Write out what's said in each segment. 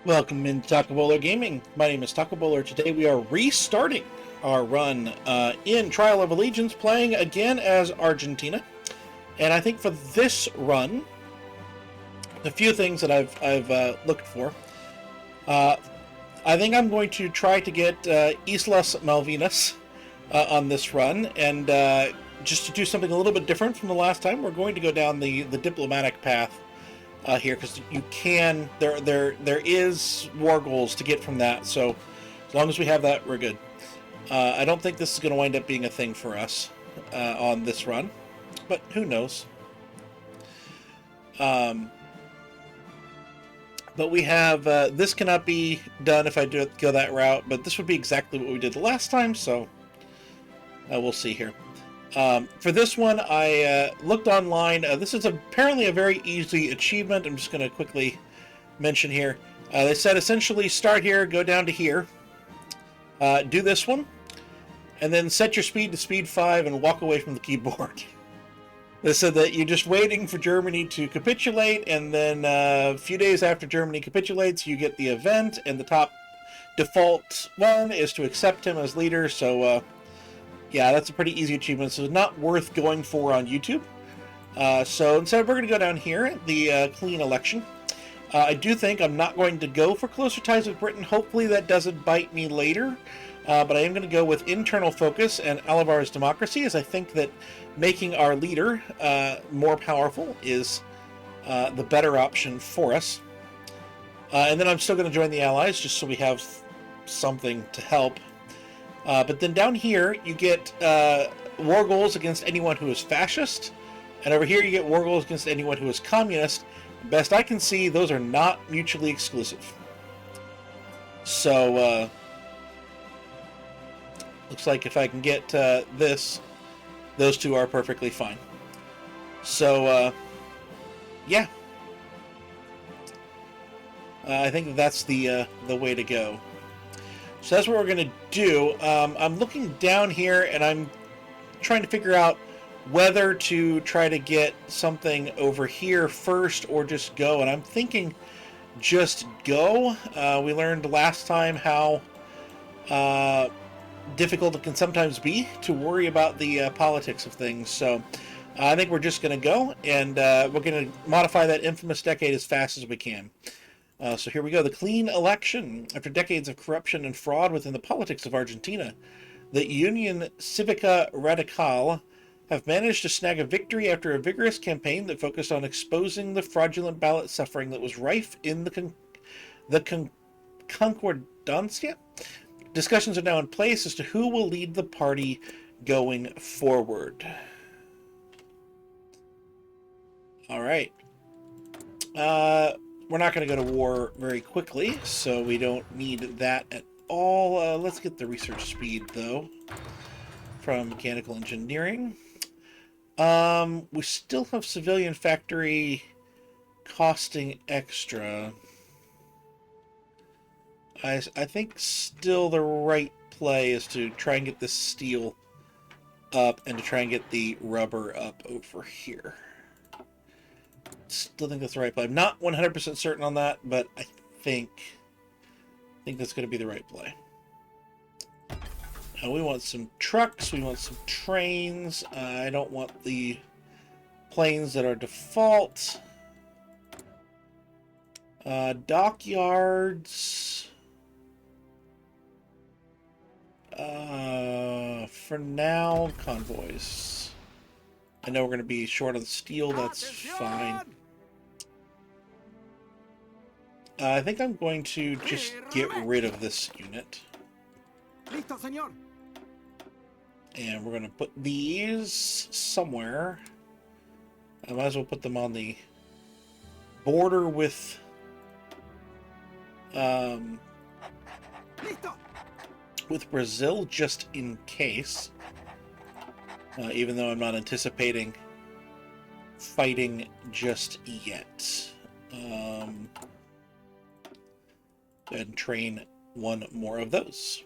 Welcome into Taco Bowler Gaming. My name is Taco Bowler. Today we are restarting our run in Trial of Allegiance, playing again as Argentina. And I think for this run, a few things that I've looked for. I think I'm going to try to get Islas Malvinas on this run, and just to do something a little bit different from the last time, we're going to go down the diplomatic path here, because you can there is war goals to get from that. So as long as we have that, we're good. I don't think this is going to wind up being a thing for us on this run, but who knows. But we have this cannot be done if I go that route, but this would be exactly what we did the last time, so we'll see here. For this one, I looked online. This is apparently a very easy achievement. I'm just going to quickly mention here. They said essentially start here, go down to here, do this one, and then set your speed to speed 5 and walk away from the keyboard. They said that you're just waiting for Germany to capitulate, and then a few days after Germany capitulates, you get the event, and the top default one is to accept him as leader. So yeah, that's a pretty easy achievement, so not worth going for on YouTube. So instead, we're going to go down here, the clean election. I do think I'm not going to go for closer ties with Britain. Hopefully that doesn't bite me later. But I am going to go with internal focus and Alivar's democracy, as I think that making our leader more powerful is the better option for us. And then I'm still going to join the Allies, just so we have something to help. But then down here, you get war goals against anyone who is fascist. And over here, you get war goals against anyone who is communist. Best I can see, those are not mutually exclusive. So, looks like if I can get this, those two are perfectly fine. So, yeah. I think that's the way to go. So that's what we're going to do. I'm looking down here, and I'm trying to figure out whether to try to get something over here first or just go. And I'm thinking just go. We learned last time how difficult it can sometimes be to worry about the politics of things. So I think we're just going to go, and we're going to modify that infamous decade as fast as we can. So here we go. The clean election. After decades of corruption and fraud within the politics of Argentina, the Union Civica Radical have managed to snag a victory after a vigorous campaign that focused on exposing the fraudulent ballot suffering that was rife in the Concordancia. Discussions are now in place as to who will lead the party going forward. All right. We're not going to go to war very quickly, so we don't need that at all. Let's get the research speed, though, from mechanical engineering. We still have civilian factory costing extra. I think still the right play is to try and get this steel up and to try and get the rubber up over here. Still think that's the right play. I'm not 100% certain on that, but I think that's going to be the right play. We want some trucks. We want some trains. I don't want the planes that are default. Dockyards. For now, convoys. I know we're going to be short on steel. That's fine. I think I'm going to just get rid of this unit. And we're going to put these somewhere. I might as well put them on the border with Brazil, just in case. Even though I'm not anticipating fighting just yet. Go ahead and train one more of those.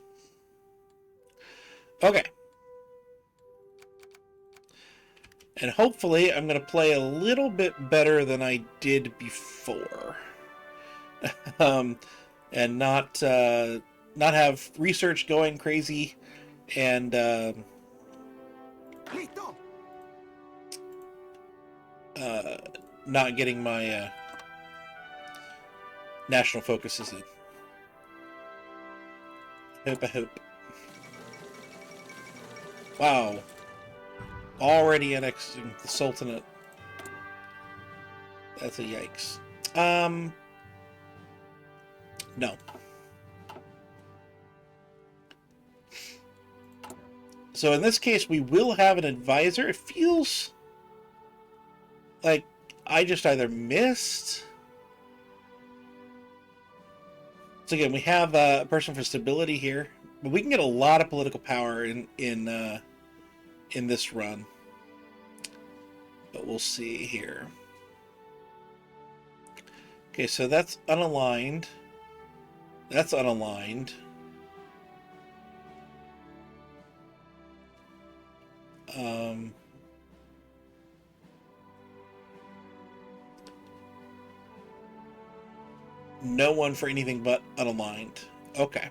Okay. And hopefully I'm going to play a little bit better than I did before. and not have research going crazy, and not getting my national focuses in. I hope. Wow. Already annexing the Sultanate. That's a yikes. No. So in this case, we will have an advisor. It feels like I just either missed. So again, we have a person for stability here, but we can get a lot of political power in this run. But we'll see here. Okay, so that's unaligned. That's unaligned. No one for anything but unaligned. Okay.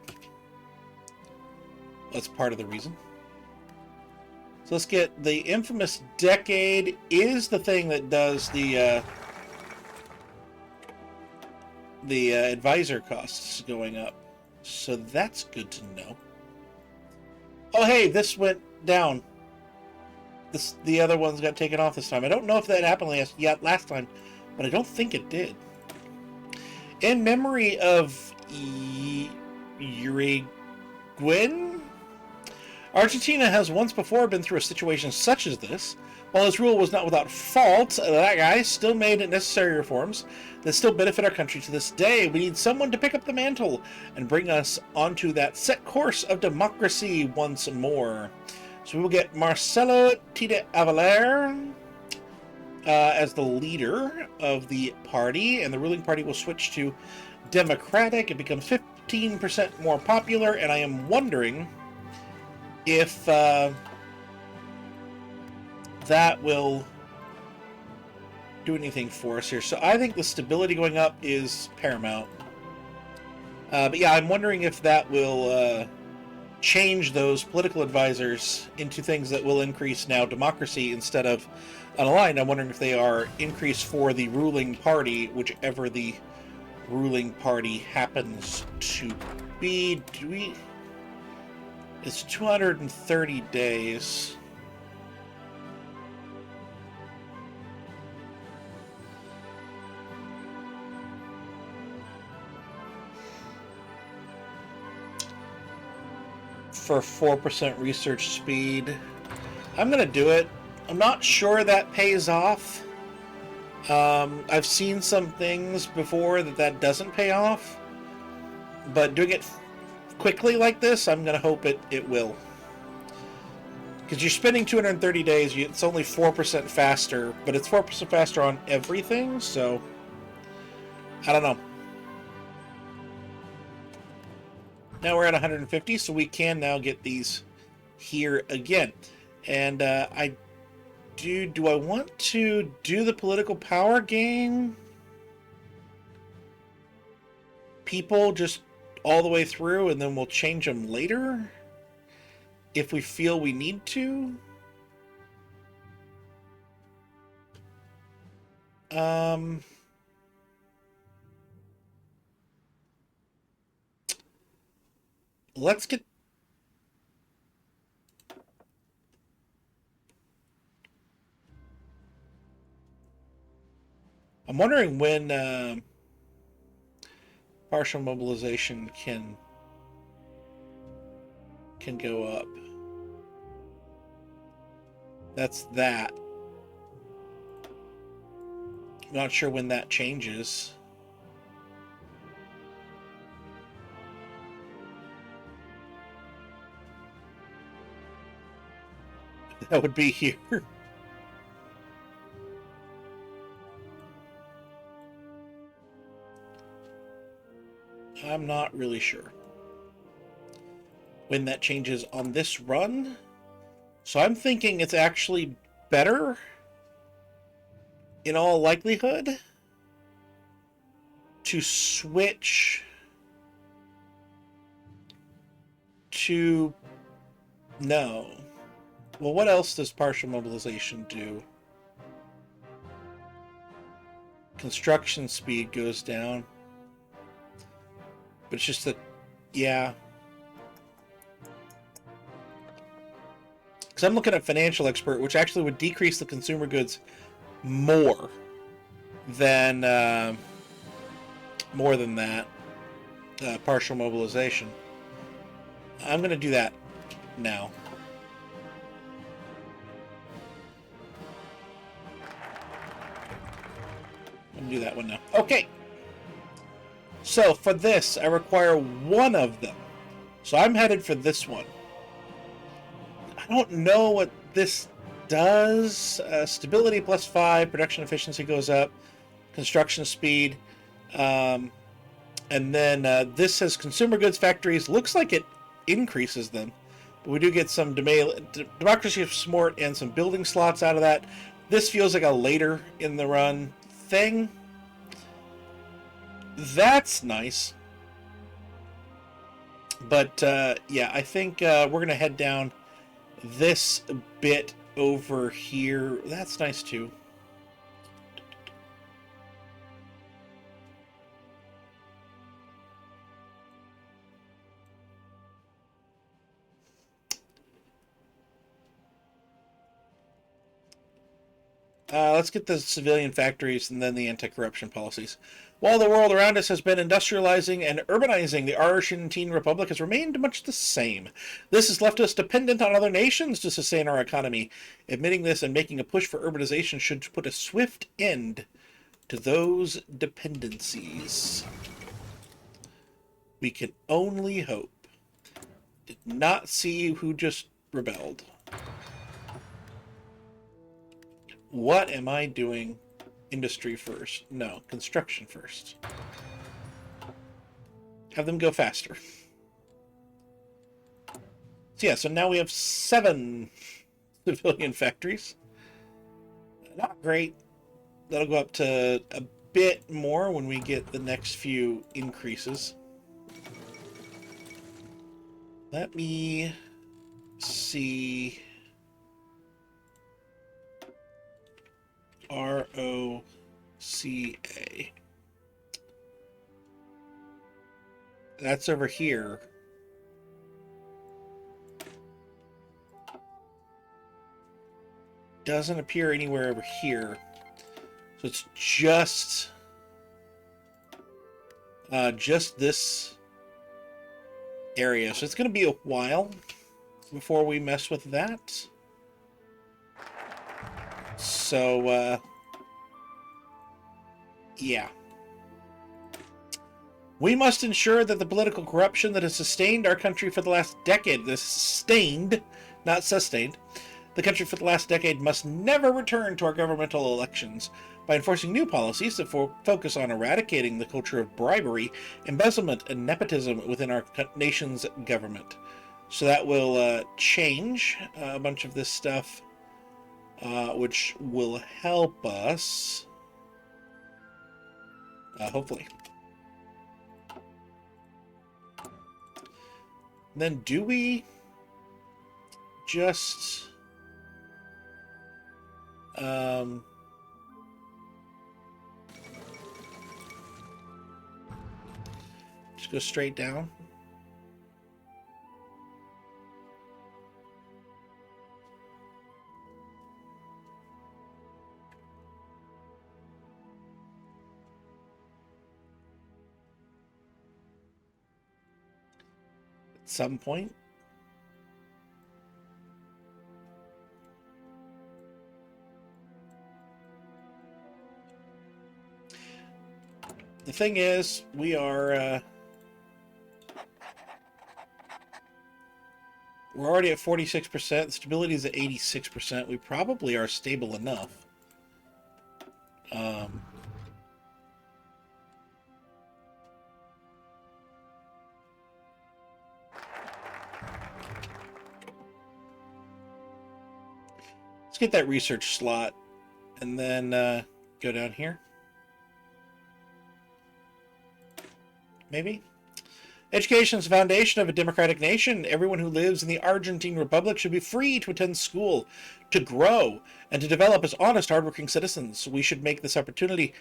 That's part of the reason. So let's get the infamous decade is the thing that does the advisor costs going up. So that's good to know. Oh, hey, this went down. The other ones got taken off this time. I don't know if that happened last time, but I don't think it did. In memory of Uruguay, Argentina has once before been through a situation such as this. While his rule was not without fault, that guy still made necessary reforms that still benefit our country to this day. We need someone to pick up the mantle and bring us onto that set course of democracy once more. So we will get Marcelo Tide Avaler as the leader of the party, and the ruling party will switch to Democratic. It becomes 15% more popular, and I am wondering if that will do anything for us here. So I think the stability going up is paramount. But yeah, I'm wondering if that will change those political advisors into things that will increase now democracy instead of unaligned. I'm wondering if they are increased for the ruling party, whichever the ruling party happens to be. It's 230 days. For 4% research speed. I'm going to do it. I'm not sure that pays off. I've seen some things before that doesn't pay off. But doing it quickly like this, I'm going to hope it will. Because you're spending 230 days, it's only 4% faster, but it's 4% faster on everything, so I don't know. Now we're at 150, so we can now get these here again. And do I want to do the political power game? People just all the way through, and then we'll change them later if we feel we need to. Let's get... I'm wondering when partial mobilization can go up. That's that. I'm not sure when that changes. That would be here. I'm not really sure when that changes on this run. So I'm thinking it's actually better, in all likelihood, to switch to... No. Well, what else does partial mobilization do? Construction speed goes down. But it's just that... Yeah. Because I'm looking at financial expert, which actually would decrease the consumer goods more than that. Partial mobilization. I'm going to do that now. I'm going to do that one now. Okay. So for this, I require one of them. So I'm headed for this one. I don't know what this does. Stability +5, production efficiency goes up, construction speed. And then this says consumer goods factories. Looks like it increases them. But we do get some democracy of smart and some building slots out of that. This feels like a later in the run thing. That's nice. But yeah, I think we're going to head down this bit over here. That's nice too. Let's get the civilian factories and then the anti-corruption policies. While the world around us has been industrializing and urbanizing, the Argentine Republic has remained much the same. This has left us dependent on other nations to sustain our economy. Admitting this and making a push for urbanization should put a swift end to those dependencies. We can only hope. Did not see who just rebelled. What am I doing? Industry first. No, construction first. Have them go faster. So yeah, so now we have 7 civilian factories. Not great. That'll go up to a bit more when we get the next few increases. Let me see... ROCA. That's over here. Doesn't appear anywhere over here. So it's just this area. So it's going to be a while before we mess with that. So, yeah. We must ensure that the political corruption that has sustained our country for the last decade, not sustained, the country for the last decade must never return to our governmental elections by enforcing new policies that focus on eradicating the culture of bribery, embezzlement, and nepotism within our nation's government. So that will change a bunch of this stuff. Which will help us, hopefully. Then do we just, just go straight down? Some point. The thing is, we are we're already at 46%. Stability is at 86%. We probably are stable enough. Let's get that research slot and then go down here. Maybe? Education is the foundation of a democratic nation. Everyone who lives in the Argentine Republic should be free to attend school, to grow, and to develop as honest, hardworking citizens. We should take this opportunity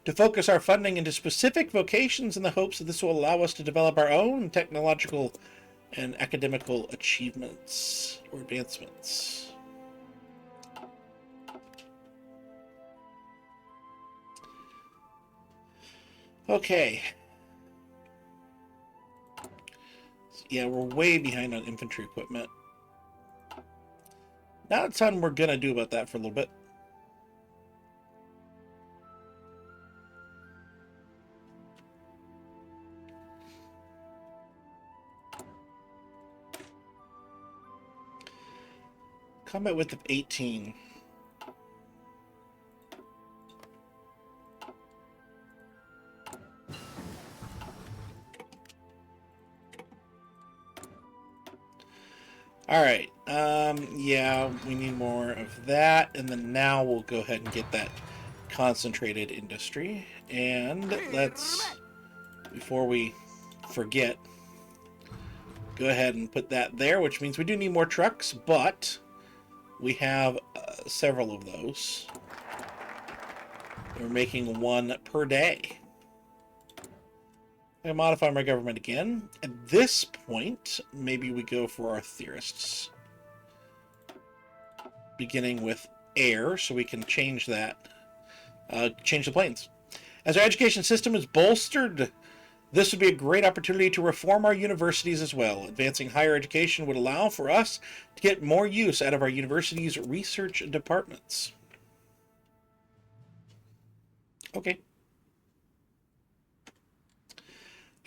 to focus our funding into specific vocations in the hopes that this will allow us to develop our own technological and academical achievements or advancements. Okay. Yeah, we're way behind on infantry equipment. Not a ton we're gonna do about that for a little bit. Combat width of 18. All right. Yeah, we need more of that, and then now we'll go ahead and get that concentrated industry. And let's, before we forget, go ahead and put that there, which means we do need more trucks, but we have several of those. We're making one per day. I modify my government again. At this point, maybe we go for our theorists. Beginning with air, so we can change that. Change the planes. As our education system is bolstered, this would be a great opportunity to reform our universities as well. Advancing higher education would allow for us to get more use out of our university's research departments. Okay.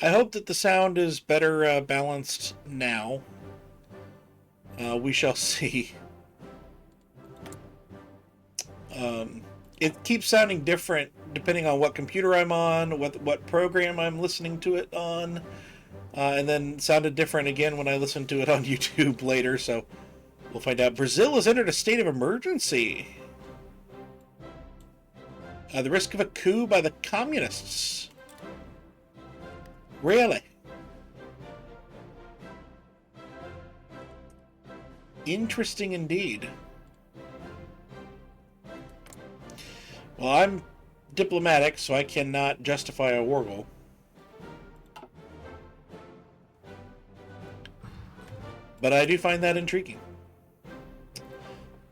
I hope that the sound is better balanced now. We shall see. It keeps sounding different depending on what computer I'm on, what program I'm listening to it on, and then sounded different again when I listened to it on YouTube later, so we'll find out. Brazil has entered a state of emergency. The risk of a coup by the communists. Really? Interesting indeed. Well, I'm diplomatic, so I cannot justify a war goal. But I do find that intriguing.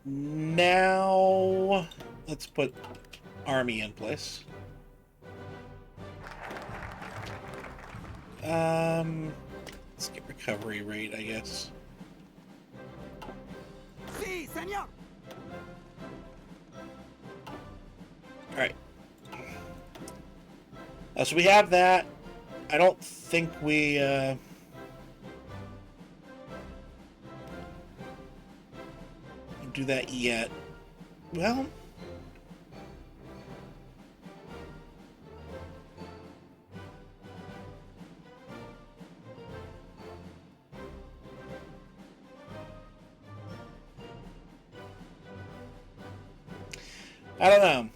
Now, let's put army in place. Let's get recovery rate, I guess. Sí, señor. All right. So we have that. I don't think we do that yet. Well, I don't know.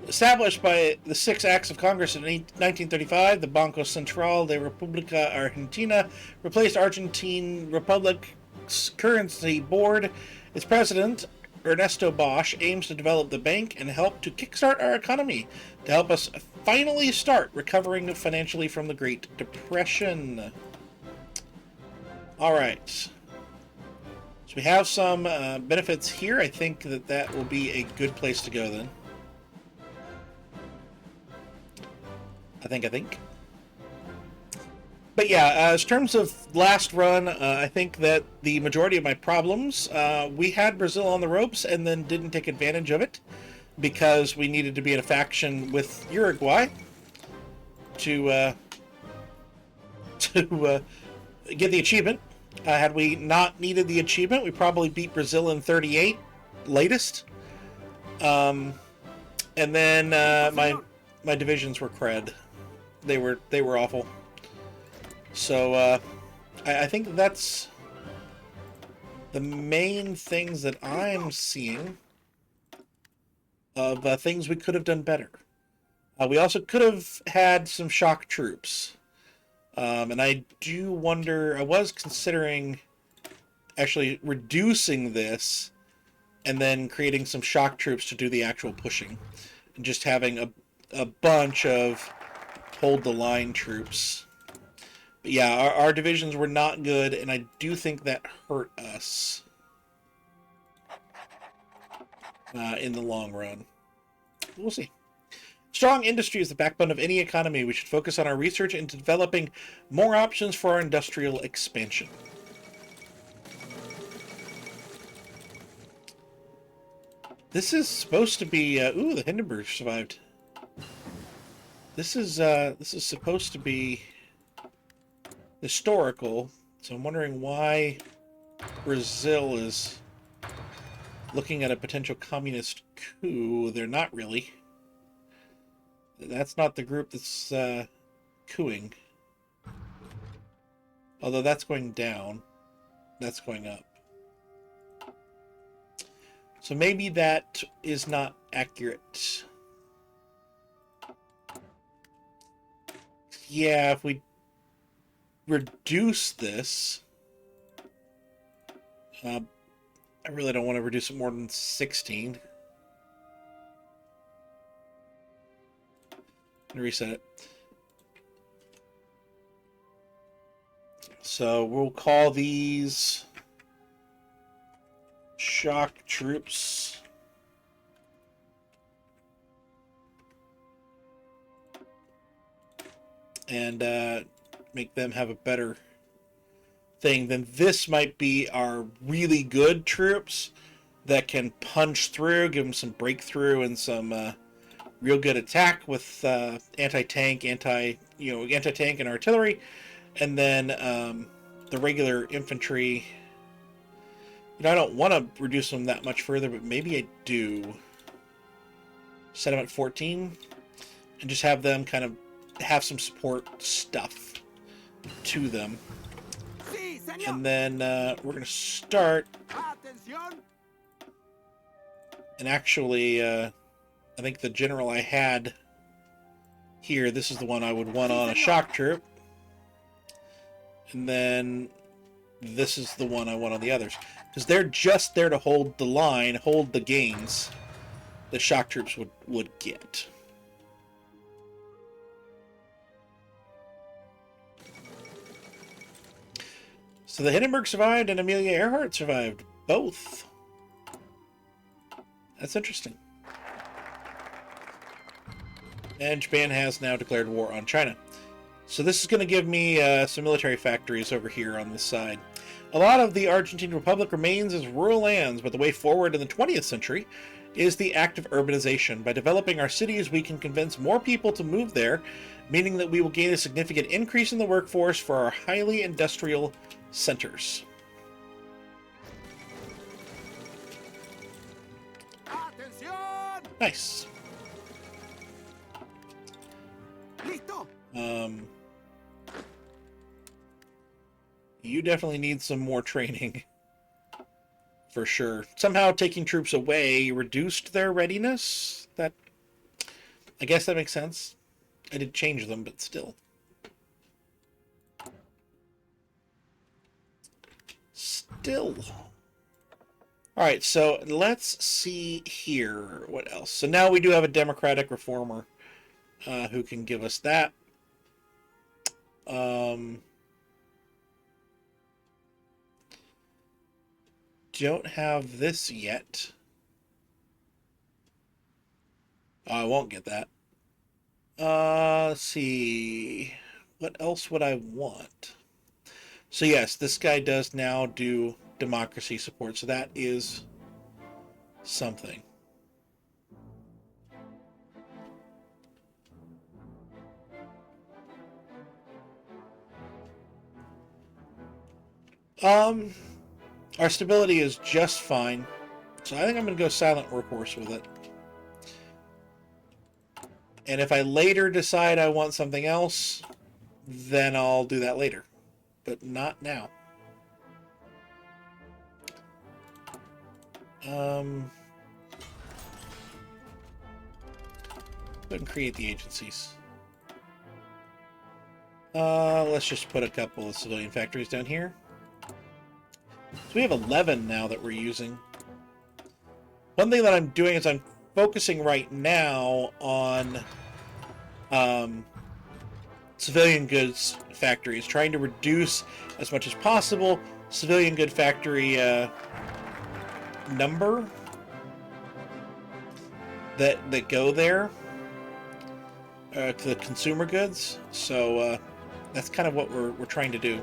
Established by the Six Acts of Congress in 1935, the Banco Central de República Argentina replaced Argentine Republic's currency board. Its president, Ernesto Bosch, aims to develop the bank and help to kickstart our economy to help us finally start recovering financially from the Great Depression. All right. So we have some benefits here. I think that will be a good place to go then. I think. But yeah, as terms of last run, I think that the majority of my problems, we had Brazil on the ropes and then didn't take advantage of it because we needed to be in a faction with Uruguay to get the achievement. Had we not needed the achievement, we probably beat Brazil in 38, latest. And then my divisions were cred. They were awful. So I think that's the main things that I'm seeing of things we could have done better. We also could have had some shock troops. And I do wonder, I was considering actually reducing this and then creating some shock troops to do the actual pushing. And just having a bunch of hold the line troops. But yeah, our divisions were not good, and I do think that hurt us in the long run. We'll see. Strong industry is the backbone of any economy. We should focus on our research into developing more options for our industrial expansion. This is supposed to be... ooh, the Hindenburg survived. This is supposed to be historical, so I'm wondering why Brazil is looking at a potential communist coup. They're not really. That's not the group that's cooing. Although that's going down. That's going up. So maybe that is not accurate. Yeah, if we reduce this... I really don't want to reduce it more than 16. Reset it. So we'll call these shock troops. And make them have a better thing. Then this might be our really good troops that can punch through, give them some breakthrough and some real good attack with anti-tank, anti-tank and artillery, and then the regular infantry. You know, I don't want to reduce them that much further, but maybe I do. Set them at 14, and just have them kind of have some support stuff to them. And then we're going to start. And actually, I think the general I had here, this is the one I would want on a shock troop. And then this is the one I want on the others. Because they're just there to hold the line, hold the gains the shock troops would get. So the Hindenburg survived and Amelia Earhart survived. Both. That's interesting. And Japan has now declared war on China. So this is going to give me some military factories over here on this side. A lot of the Argentine Republic remains as rural lands, but the way forward in the 20th century is the act of urbanization. By developing our cities, we can convince more people to move there, meaning that we will gain a significant increase in the workforce for our highly industrial centers. Nice. You definitely need some more training. For sure. Somehow taking troops away reduced their readiness? That... I guess that makes sense. I did change them, but still. Alright, so let's see here. What else? So now we do have a democratic reformer who can give us that. Don't have this yet. I won't get that. Let's see. What else would I want? So yes, this guy does now do democracy support, so that is something. Our stability is just fine, so I think I'm going to go silent workhorse with it. And if I later decide I want something else, then I'll do that later. But not now. Go ahead and create the agencies. Let's just put a couple of civilian factories down here. So we have 11 now that we're using. One thing that I'm doing is I'm focusing right now on civilian goods factories, trying to reduce as much as possible civilian good factory number that go there to the consumer goods. So that's kind of what we're trying to do.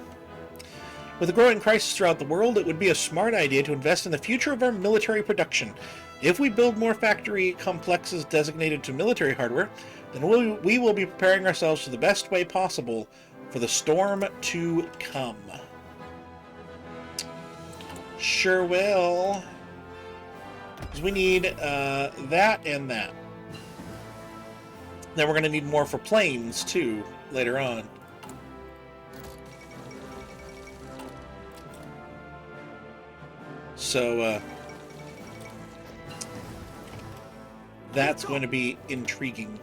With a growing crisis throughout the world, it would be a smart idea to invest in the future of our military production. If we build more factory complexes designated to military hardware, then we will be preparing ourselves to the best way possible for the storm to come. Sure will. Because we need that and that. Then we're going to need more for planes, too, later on. So, that's going to be intriguing.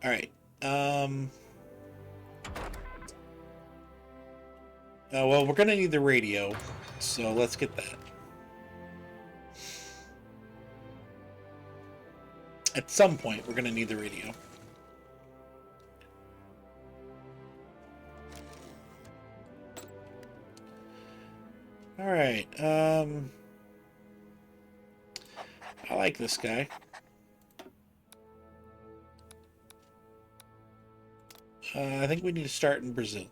All right. Well, we're going to need the radio, so let's get that. At some point, we're going to need the radio. All right. I like this guy. I think we need to start in Brazil.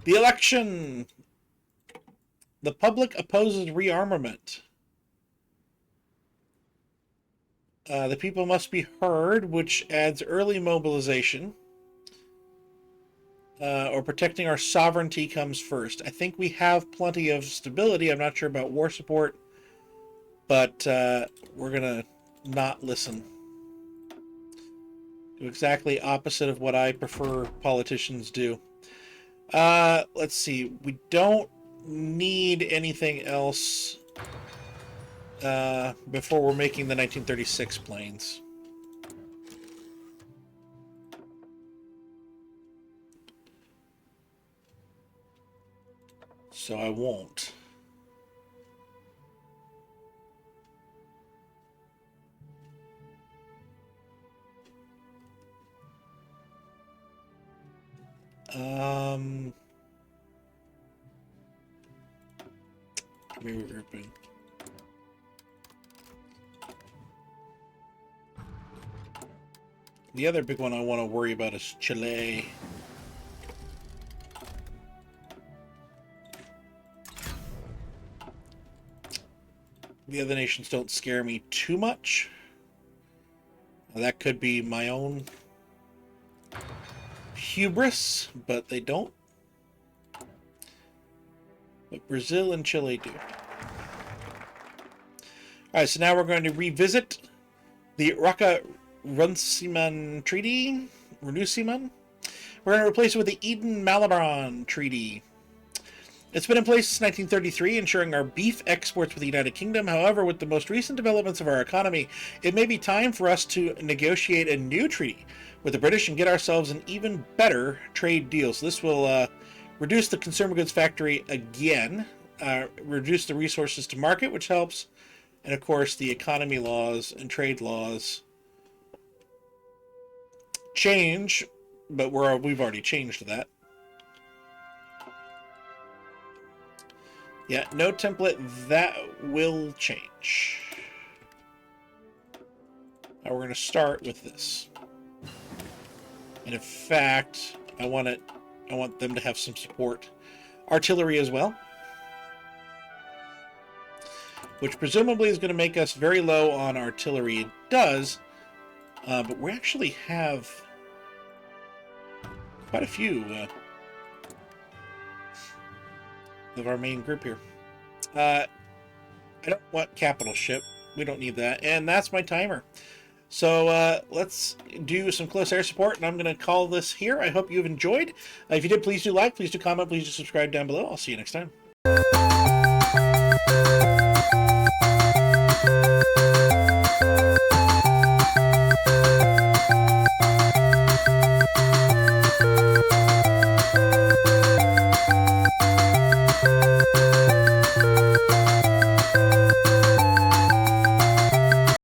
The election. The public opposes rearmament. The people must be heard, which adds early mobilization. Or protecting our sovereignty comes first. I think we have plenty of stability. I'm not sure about war support, but we're going to not listen. Do exactly opposite of what I prefer politicians do. Let's see. We don't need anything else before we're making the 1936 planes. So I won't. Regrouping. The other big one I want to worry about is Chile. The other nations don't scare me too much. That could be my own hubris, but they don't. But Brazil and Chile do. Alright, so now we're going to revisit the Rocca-Runciman Treaty. Renunciman. We're going to replace it with the Eden-Malibran Treaty. It's been in place since 1933, ensuring our beef exports with the United Kingdom. However, with the most recent developments of our economy, it may be time for us to negotiate a new treaty with the British and get ourselves an even better trade deal. So this will reduce the consumer goods factory again, reduce the resources to market, which helps, and of course the economy laws and trade laws change, but we've already changed that. Yeah, no template, that will change. Now we're going to start with this. And in fact, I want them to have some support. Artillery as well. Which presumably is going to make us very low on artillery. It does, but we actually have quite a few of our main group here. I don't want capital ship. We don't need that. And that's my timer. So let's do some close air support, and I'm going to call this here. I hope you've enjoyed. If you did, please do like, please do comment, please do subscribe down below. I'll see you next time.